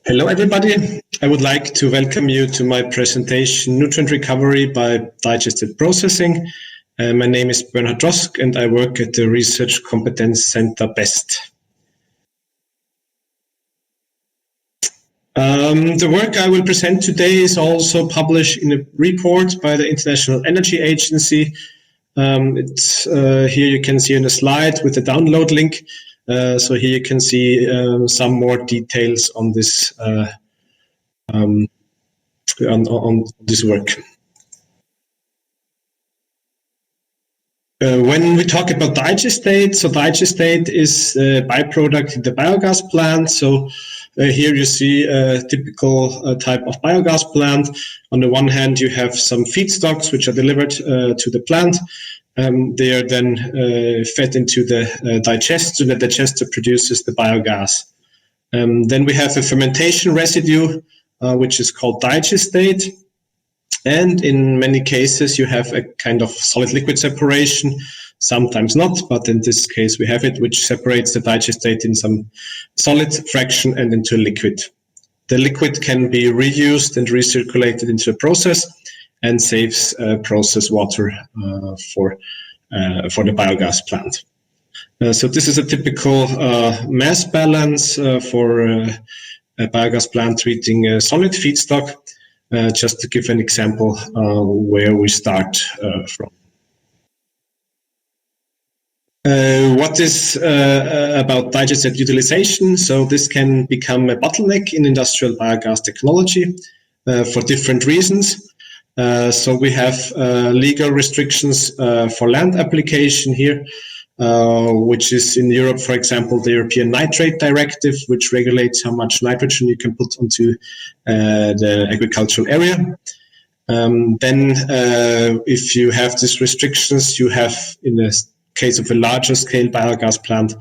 Hello, everybody. I would like to welcome you to my presentation, Nutrient Recovery by Digested Processing. My name is Bernhard Drosg, and I work at the Research Competence Center Este. The work I will present today is also published in a report by the International Energy Agency. Here you can see on the slide with the download link. So here you can see some more details on this on this work. When we talk about digestate, so digestate is a byproduct in the biogas plant. So here you see a typical type of biogas plant. On the one hand, you have some feedstocks which are delivered to the plant. They are then fed into the digester. The digester produces the biogas. Then we have a fermentation residue, which is called digestate. And in many cases, you have a kind of solid-liquid separation, sometimes not, but in this case we have it, which separates the digestate in some solid fraction and into a liquid. The liquid can be reused and recirculated into the process and saves process water for the biogas plant. So this is a typical mass balance for a biogas plant treating a solid feedstock. Just to give an example where we start from. What is about digestate utilization? So this can become a bottleneck in industrial biogas technology for different reasons. So we have legal restrictions for land application here, which is in Europe, for example, the European Nitrate Directive, which regulates how much nitrogen you can put onto the agricultural area. Then if you have these restrictions, you have, in the case of a larger scale biogas plant,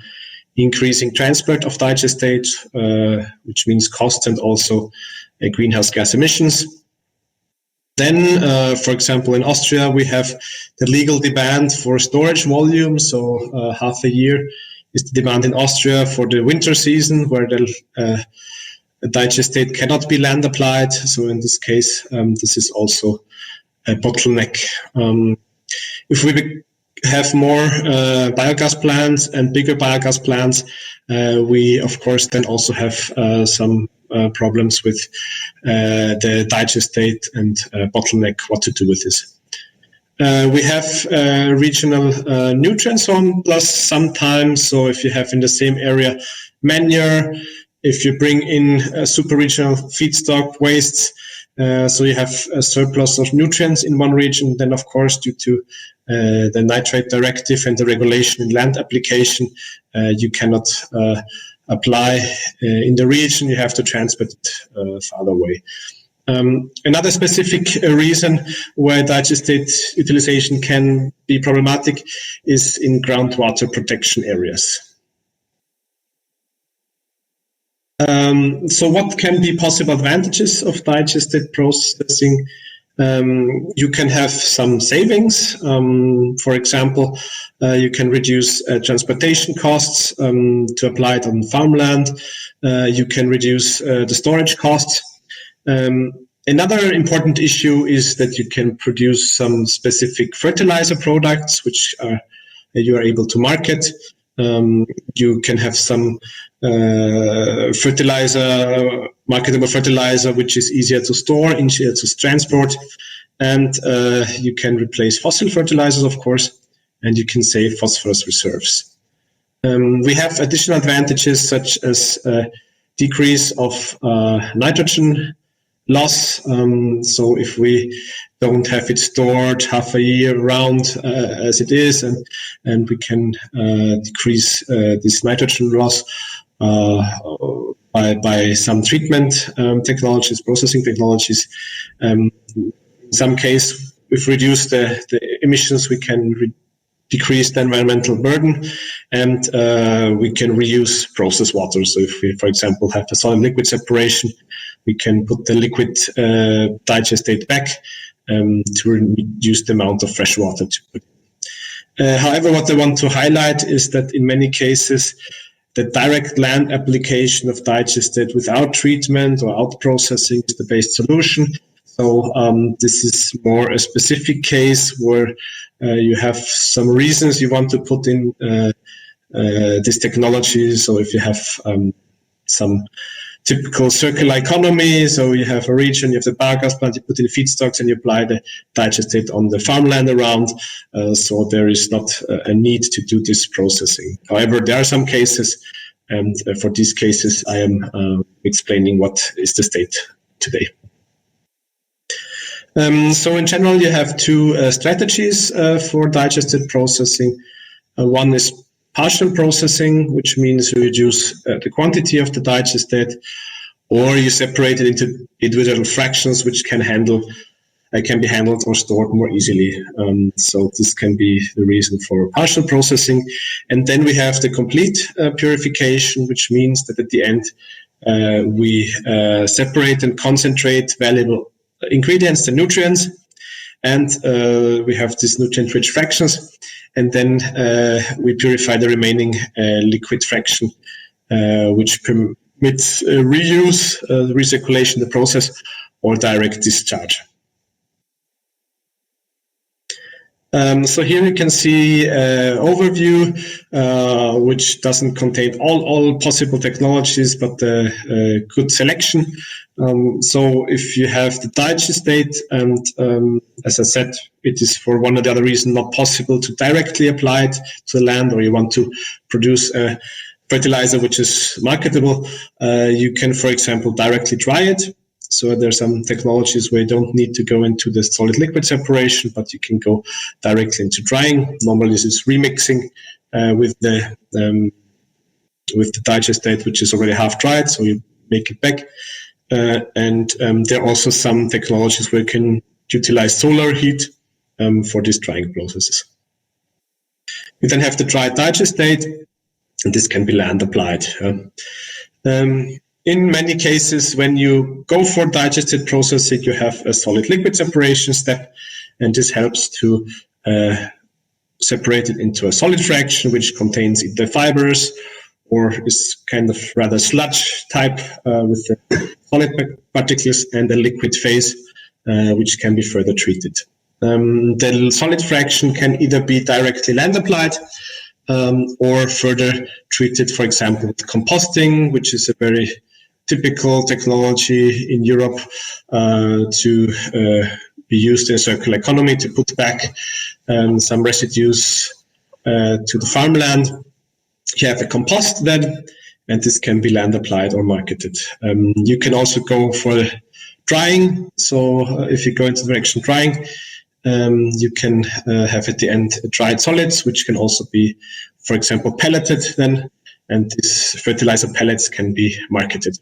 increasing transport of digestate, which means cost and also greenhouse gas emissions. Then, for example, in Austria, we have the legal demand for storage volume. So half a year is the demand in Austria for the winter season, where the digestate cannot be land applied. So in this case, this is also a bottleneck. If we have more biogas plants and bigger biogas plants, we, of course, then also have some problems with the digestate and bottleneck, what to do with this. We have regional nutrient surplus sometimes. So if you have in the same area manure, if you bring in super regional feedstock wastes, so you have a surplus of nutrients in one region, then of course due to the nitrate directive and the regulation in land application, you cannot apply in the region, you have to transport it farther away. Another specific reason why digestate utilization can be problematic is in groundwater protection areas. So what can be possible advantages of digestate processing? You can have some savings. For example, you can reduce transportation costs to apply it on farmland. You can reduce the storage costs. Another important issue is that you can produce some specific fertilizer products which you are able to market. You can have some fertilizer, marketable fertilizer, which is easier to store, easier to transport, and you can replace fossil fertilizers, of course, and you can save phosphorus reserves. We have additional advantages such as decrease of nitrogen loss. So if we don't have it stored half a year round as it is, and we can decrease this nitrogen loss by some treatment technologies, processing technologies. In some case, if we reduce the emissions, we can decrease the environmental burden, and we can reuse process water. So if we, for example, have a solid liquid separation, we can put the liquid digestate back to reduce the amount of fresh water to put. However, what I want to highlight is that in many cases, the direct land application of digestate without treatment or out processing is the best solution. So this is more a specific case where you have some reasons you want to put in this technology. So if you have some typical circular economy, so you have a region, you have the biogas plant, you put in feedstocks and you apply the digestate on the farmland around, so there is not a need to do this processing. However, there are some cases, and for these cases I am explaining what is the state today. So in general, you have two strategies for digestate processing. One is partial processing, which means you reduce the quantity of the digestate, or you separate it into individual fractions, which can be handled or stored more easily. So this can be the reason for partial processing. And then we have the complete purification, which means that at the end we separate and concentrate valuable ingredients, the nutrients, and we have these nutrient-rich fractions, and then we purify the remaining liquid fraction, which permits reuse, recirculation, the process, or direct discharge. So here you can see overview, which doesn't contain all possible technologies, but a good selection. So if you have the digestate, and as I said, it is for one or the other reason not possible to directly apply it to the land, or you want to produce a fertilizer which is marketable, you can, for example, directly dry it. So there's some technologies where you don't need to go into the solid liquid separation, but you can go directly into drying. Normally this is remixing with the digestate, which is already half dried, so you make it back. And there are also some technologies where you can utilize solar heat for these drying processes. We then have the dried digestate, and this can be land applied. In many cases, when you go for digestate processing, you have a solid liquid separation step, and this helps to separate it into a solid fraction, which contains either fibers or is kind of rather sludge type with the solid particles, and a liquid phase, which can be further treated. The solid fraction can either be directly land applied or further treated, for example, with composting, which is a very typical technology in Europe to be used in a circular economy to put back some residues to the farmland. You have a compost then, and this can be land applied or marketed. You can also go for drying. So if you go into the direction drying, you can have at the end dried solids, which can also be, for example, pelleted then, and these fertilizer pellets can be marketed.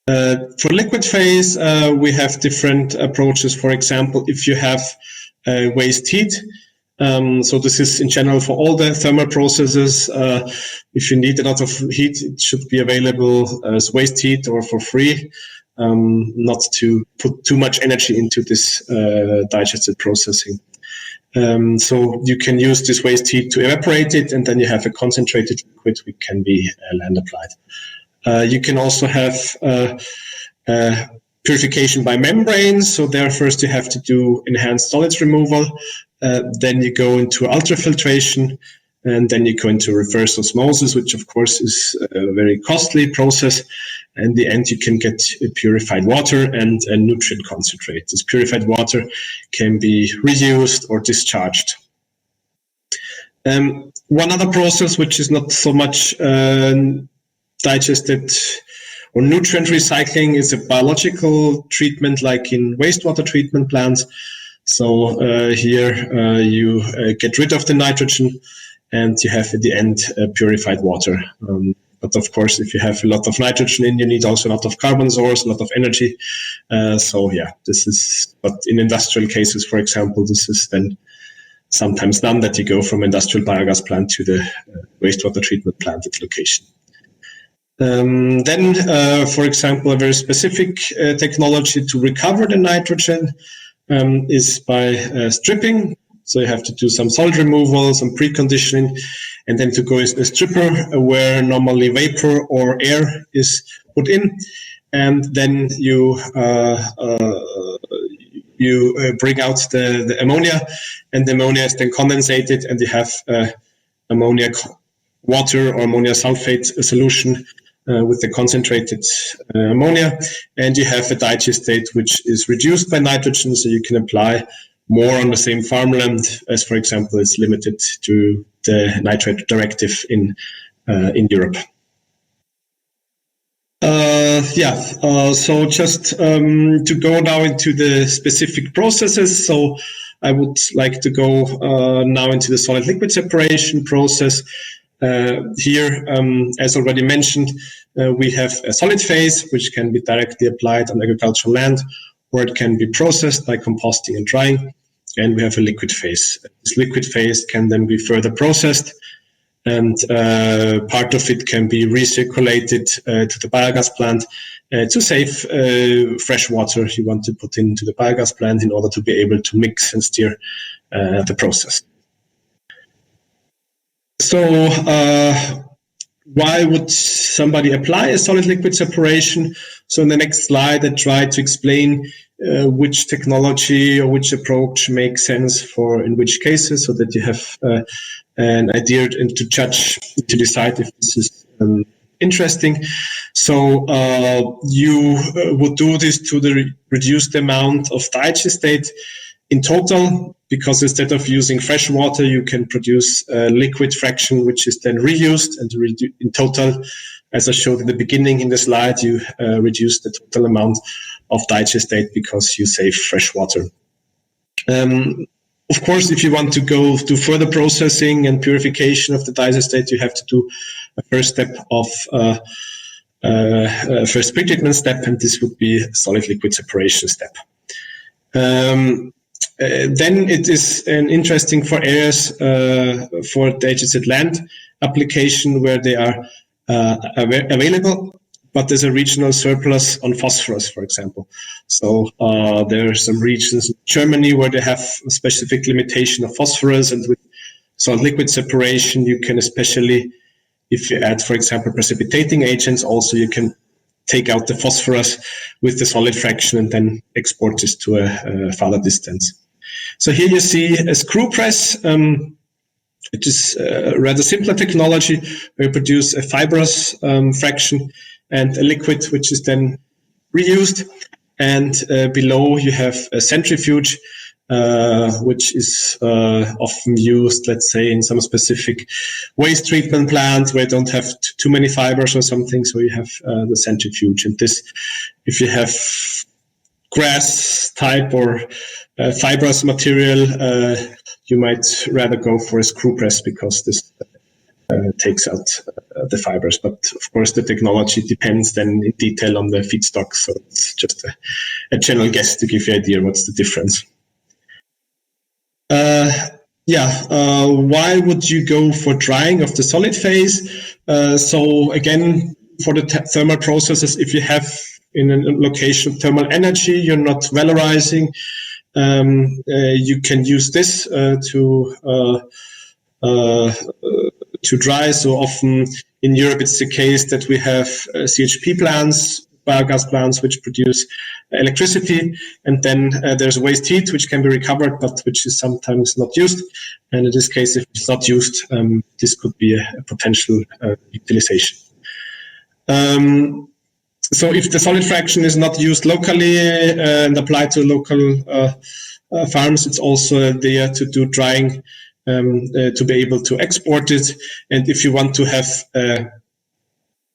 For liquid phase, we have different approaches. For example, if you have waste heat, so this is in general for all the thermal processes. If you need a lot of heat, it should be available as waste heat or for free, not to put too much energy into this digested processing. So you can use this waste heat to evaporate it, and then you have a concentrated liquid which can be land applied. You can also have purification by membranes. So there first you have to do enhanced solids removal. Then you go into ultrafiltration, and then you go into reverse osmosis, which of course is a very costly process. In the end, you can get purified water and a nutrient concentrate. This purified water can be reused or discharged. One other process, which is not so much digested or nutrient recycling, is a biological treatment, like in wastewater treatment plants. So here you get rid of the nitrogen, and you have at the end purified water. But of course, if you have a lot of nitrogen in, you need also a lot of carbon source, a lot of energy. So yeah, this is, but in industrial cases, for example, this is then sometimes done that you go from industrial biogas plant to the wastewater treatment plant at location. Then, for example, a very specific technology to recover the nitrogen is by stripping. So you have to do some solid removal, some preconditioning, and then to go is a stripper where normally vapor or air is put in, and then you bring out the ammonia, and the ammonia is then condensated, and you have ammonia water or ammonia sulfate solution with the concentrated ammonia, and you have a digestate which is reduced by nitrogen, so you can apply more on the same farmland as, for example, it's limited to the nitrate directive in Europe. So just to go now into the specific processes. So I would like to go now into the solid liquid separation process. Here, as already mentioned, we have a solid phase, which can be directly applied on agricultural land, or it can be processed by composting and drying. And we have a liquid phase. This liquid phase can then be further processed, and part of it can be recirculated to the biogas plant to save fresh water you want to put into the biogas plant in order to be able to mix and steer the process. So why would somebody apply a solid liquid separation? So in the next slide, I try to explain which technology or which approach makes sense for in which cases, so that you have an idea and to judge, to decide if this is interesting. So you would do this to reduce the amount of digestate in total, because instead of using fresh water, you can produce a liquid fraction, which is then reused, and in total, as I showed in the beginning in the slide, you reduce the total amount of digestate because you save fresh water. Of course, if you want to go to further processing and purification of the digestate, you have to do a first step of first pre-treatment step, and this would be a solid liquid separation step. Then it is interesting for areas for digestate land application where they are available, but there's a regional surplus on phosphorus, for example. So there are some regions in Germany where they have a specific limitation of phosphorus, and with solid liquid separation, you can, especially if you add, for example, precipitating agents, also you can take out the phosphorus with the solid fraction and then export this to a farther distance. So here you see a screw press. It is a rather simpler technology where you produce a fibrous fraction and a liquid, which is then reused. And below you have a centrifuge, which is often used, let's say, in some specific waste treatment plants where you don't have too many fibers or something. So you have the centrifuge. And this, if you have grass type or fibrous material, you might rather go for a screw press because this takes out the fibers. But of course, the technology depends then in detail on the feedstock. So it's just a general guess to give you an idea what's the difference. Why would you go for drying of the solid phase? So again, for the thermal processes, if you have in a location of thermal energy, you're not valorizing, you can use this to dry. So often in Europe, it's the case that we have CHP plants, biogas plants, which produce electricity, and then there's waste heat, which can be recovered, but which is sometimes not used. And in this case, if it's not used, this could be a potential utilization. So if the solid fraction is not used locally and applied to local farms, it's also there to do drying to be able to export it. And if you want to have a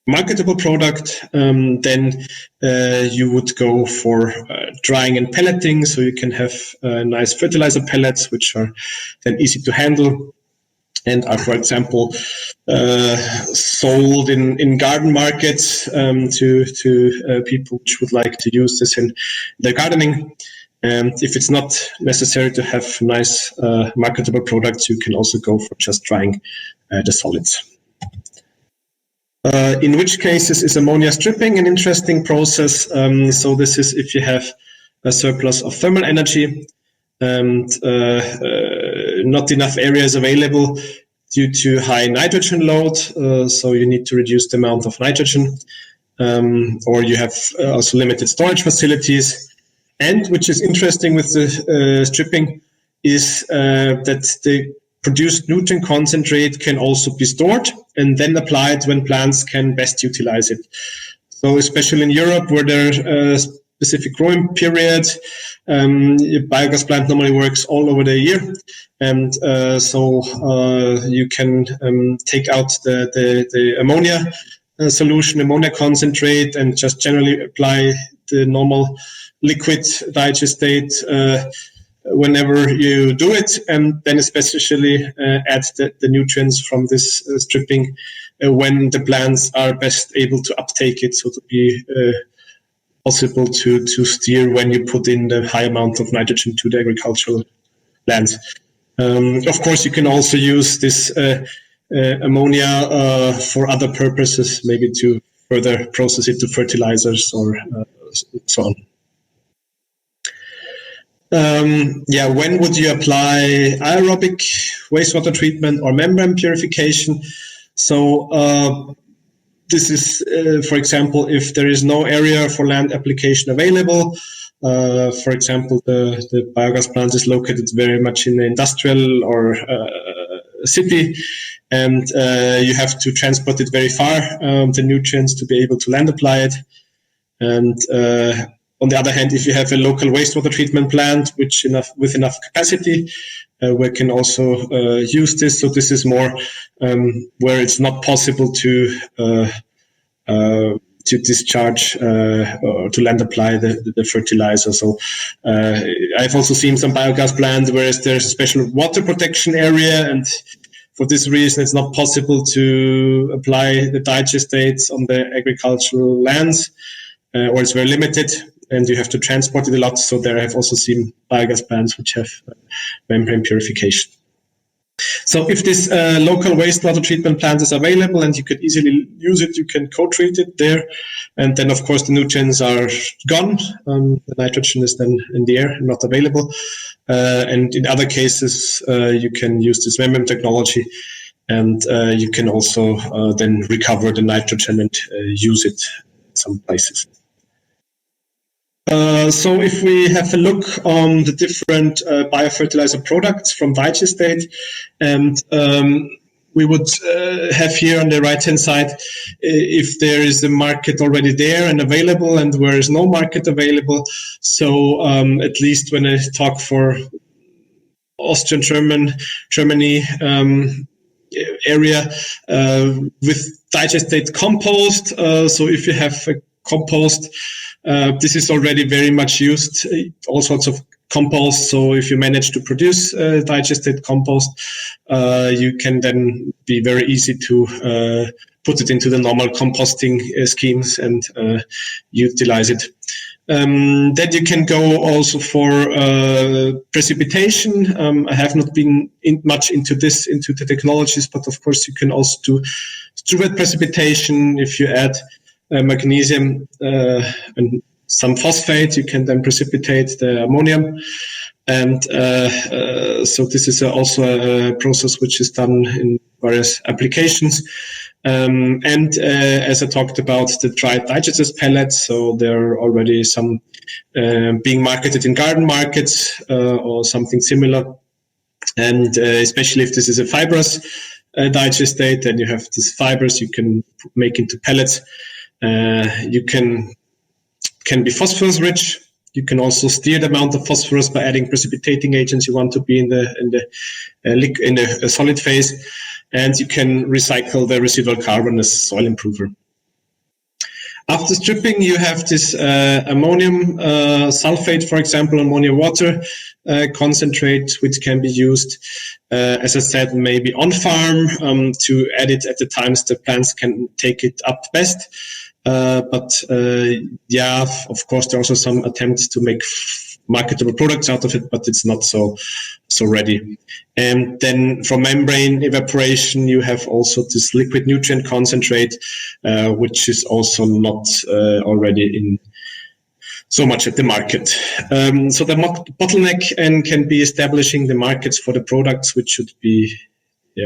marketable product, then you would go for drying and pelleting. So you can have nice fertilizer pellets, which are then easy to handle and are, for example, sold in garden markets to people which would like to use this in their gardening. And if it's not necessary to have nice marketable products, you can also go for just drying the solids. In which cases is ammonia stripping an interesting process? So this is if you have a surplus of thermal energy, and not enough areas available due to high nitrogen load, so you need to reduce the amount of nitrogen, or you have also limited storage facilities. And which is interesting with the stripping is that the produced nutrient concentrate can also be stored and then applied when plants can best utilize it. So especially in Europe, where there are specific growing periods, biogas plant normally works all over the year, and so you can take out the ammonia solution, ammonia concentrate, and just generally apply the normal liquid digestate whenever you do it, and then especially add the nutrients from this stripping when the plants are best able to uptake it, so to be possible to steer when you put in the high amount of nitrogen to the agricultural lands. Of course, you can also use this ammonia for other purposes, maybe to further process it to fertilizers or so on. When would you apply aerobic wastewater treatment or membrane purification? So this is, for example, if there is no area for land application available. For example, the biogas plant is located very much in the industrial or city, and you have to transport it very far, the nutrients, to be able to land apply it. And on the other hand, if you have a local wastewater treatment plant with enough capacity, we can also use this. So this is more where it's not possible to discharge or to land apply the fertilizer. So I've also seen some biogas plants where there's a special water protection area, and for this reason it's not possible to apply the digestates on the agricultural lands, or it's very limited, and you have to transport it a lot. So there I've also seen biogas plants which have membrane purification. So if this local wastewater treatment plant is available and you could easily use it, you can co-treat it there. And then, of course, the nutrients are gone. The nitrogen is then in the air, not available. And in other cases, you can use this membrane technology, and you can also then recover the nitrogen and use it in some places. So if we have a look on the different biofertilizer products from digestate, and we would have here on the right-hand side if there is a market already there and available, and where is no market available. So at least when I talk for Austrian, Germany area, with digestate compost. So if you have a compost, this is already very much used, all sorts of compost. So if you manage to produce digestate compost, you can then be very easy to put it into the normal composting schemes and utilize it. Then you can go also for precipitation. I have not been much into the technologies, but of course you can also do wet precipitation. If you add magnesium and some phosphate, you can then precipitate the ammonium. And so this is also a process which is done in various applications. And as I talked about, the dried digestate pellets, so there are already some being marketed in garden markets or something similar. And especially if this is a fibrous digestate, then you have these fibers you can make into pellets. You can be phosphorus rich. You can also steer the amount of phosphorus by adding precipitating agents you want to be in the solid phase, and you can recycle the residual carbon as soil improver. After stripping, you have this ammonium sulfate, for example, ammonia water concentrate, which can be used, as I said, maybe on farm to add it at the times the plants can take it up best. But of course, there are also some attempts to make marketable products out of it, but it's not so ready. And then from membrane evaporation, you have also this liquid nutrient concentrate, which is also not already in so much at the market. So the bottleneck can be establishing the markets for the products, which should be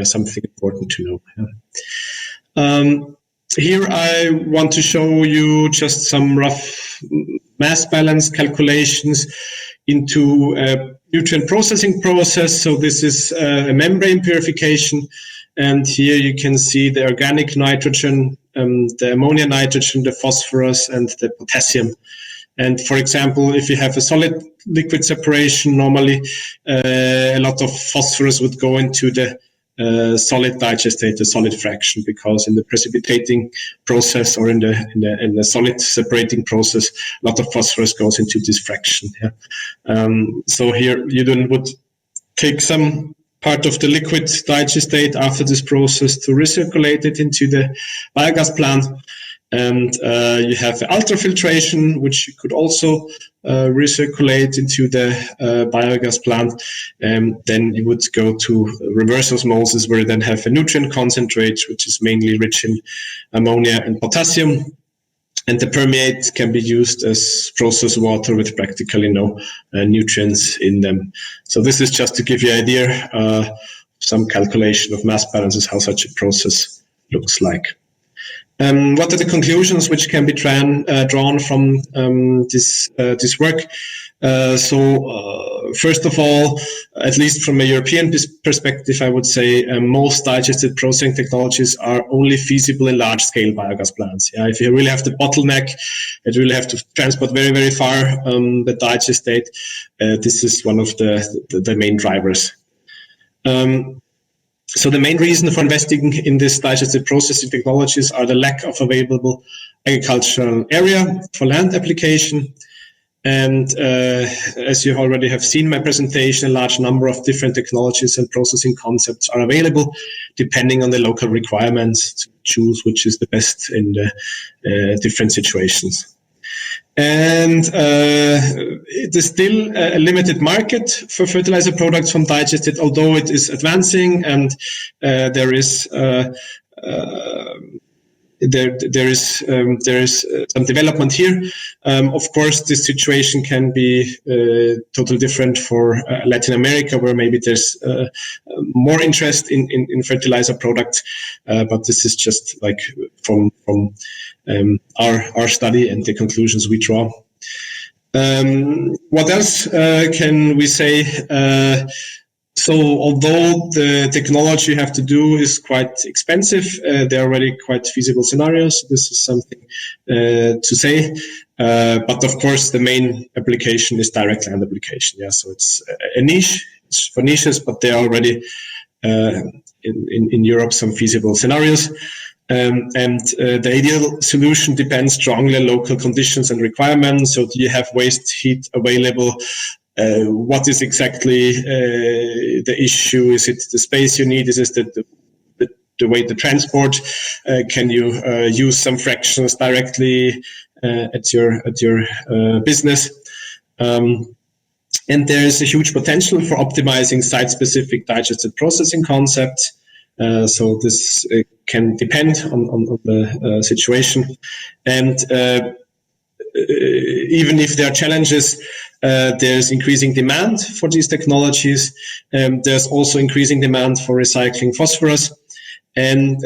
something important to know. Here I want to show you just some rough mass balance calculations into a nutrient processing process. So this is a membrane purification, and here you can see the organic nitrogen, the ammonia nitrogen, the phosphorus, and the potassium. And for example, if you have a solid liquid separation, normally a lot of phosphorus would go into the solid digestate, the solid fraction, because in the precipitating process or in the solid separating process, a lot of phosphorus goes into this fraction. So here you then would take some part of the liquid digestate after this process to recirculate it into the biogas plant. And you have ultrafiltration, which you could also recirculate into the biogas plant. And then you would go to reverse osmosis, where you then have a nutrient concentrate, which is mainly rich in ammonia and potassium. And the permeate can be used as process water with practically no nutrients in them. So this is just to give you an idea, some calculation of mass balances, how such a process looks like. What are the conclusions which can be drawn from this work? So first of all, at least from a European perspective, I would say most digested processing technologies are only feasible in large-scale biogas plants. If you really have the bottleneck, you really have to transport very, very far the digestate. This is one of the main drivers. So the main reason for investing in this digested processing technologies are the lack of available agricultural area for land application. And as you already have seen my presentation, a large number of different technologies and processing concepts are available, depending on the local requirements, to choose which is the best in the different situations. And it is still a limited market for fertilizer products from digested, although it is advancing, and there is some development here. Of course, this situation can be totally different for Latin America, where maybe there's more interest in fertilizer products. But this is just like from our study and the conclusions we draw. What else can we say? So although the technology you have to do is quite expensive, there are already quite feasible scenarios. This is something to say. But of course, the main application is direct land application. So it's a niche. It's for niches, but there are already in Europe some feasible scenarios. And the ideal solution depends strongly on local conditions and requirements. So do you have waste heat available? What is exactly the issue? Is it the space you need? Is it the way to transport? Can you use some fractions directly at your business? And there is a huge potential for optimizing site-specific digested processing concepts. So this can depend on the situation. And even if there are challenges, there's increasing demand for these technologies. There's also increasing demand for recycling phosphorus. And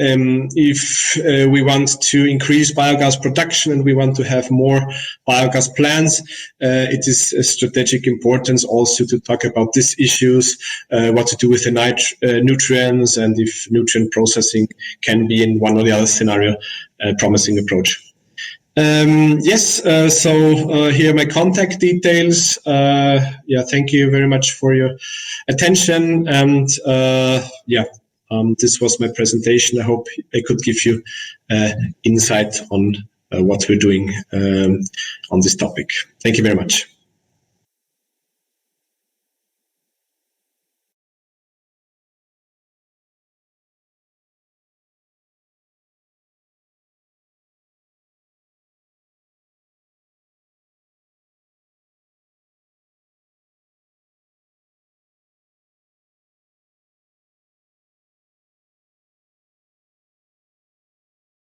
if we want to increase biogas production and we want to have more biogas plants, it is a strategic importance also to talk about these issues, what to do with the nutrients, and if nutrient processing can be in one or the other scenario a promising approach. So here are my contact details. Thank you very much for your attention. And this was my presentation. I hope I could give you insight on what we're doing on this topic. Thank you very much.